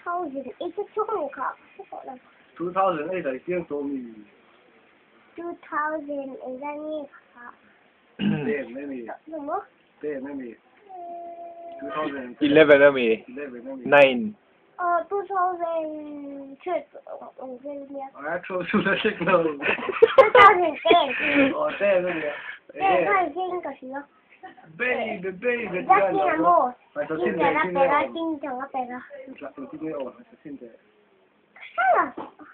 2008 chung ka. 2008 ai tiếng số mi. 2008 ani ka. Tên mấy mi. Đúng không? Tên mấy mi. 2011 11 mi. 9. 2000 确实我这边。啊，抽出了这个。2010。哦，对对对。看这个是。baby ya tiamo Tinta la pega tinta la pega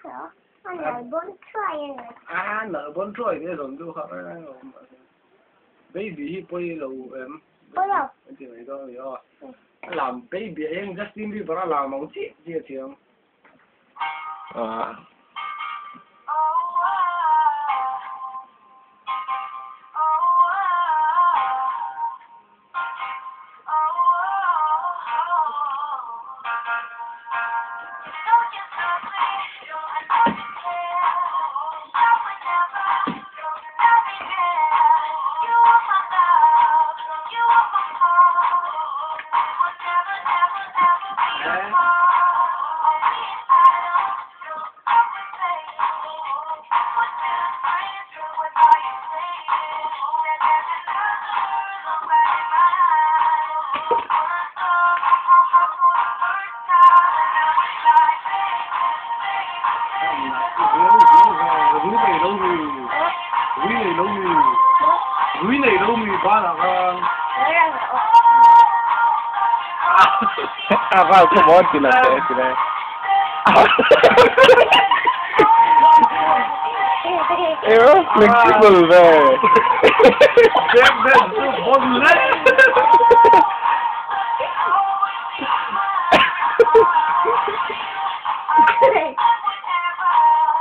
sao là anh là bốn try là bốn try cái rồi tôi học baby bây giờ em bây giờ thì này đó rồi làm baby em Justin Bieber làm mong chị chia tiền Quý này đâu mì ba là con. Vào come on thì là thế này. Flexible về. Em bên số bốn đấy.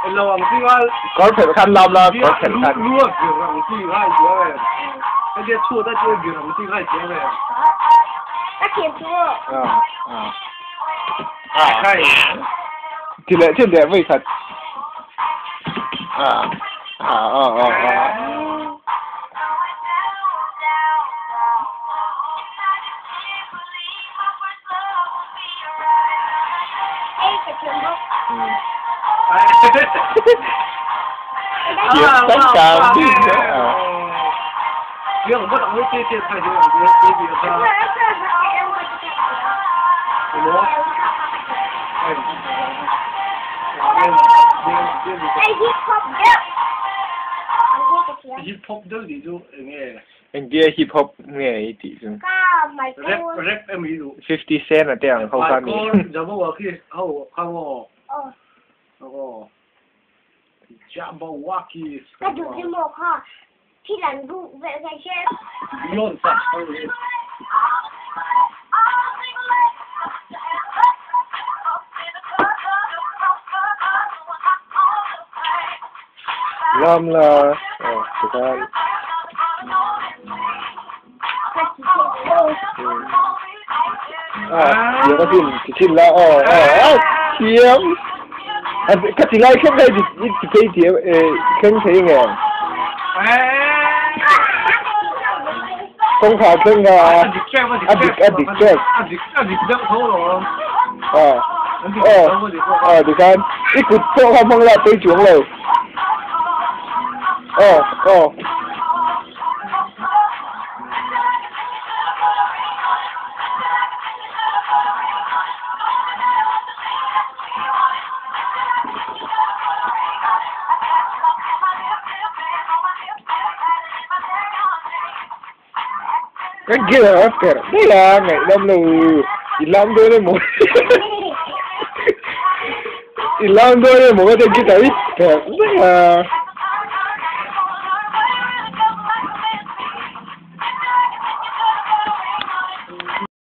Lòng gì vậy? Có thể khăn làm là có thể khăn. Luôn kiểu lòng gì vậy vậy? Cái gì chua ta chua kiểu lòng gì vậy vậy? ta kiểm chua. Hay. Thì lẽ trên đẹp vậy thật. Kiếm tất cả đi nữa. Việc không có cái tiền phải dùng cái gì đó. Hip hop đâu thì chú nghe. Anh kia hip hop nghe thì chứ. Rap em ví dụ. 50 Cent là tiếng không phải mi. Giờ bố khi hậu không Jabberwocky. Ta dùng cái một ha. Khi lần vụ vệ cái chef. Yon sạch. Lâm là thực ra giờ có phim là kiếm cái gì lại không hay thì cái gì không thấy nghe không phải cái addict thôi rồi được không ít cút cho không là tới chuồng rồi cái kia là Oscar đây là ngày đông lù làm đôi một làm đôi một cái gì đấy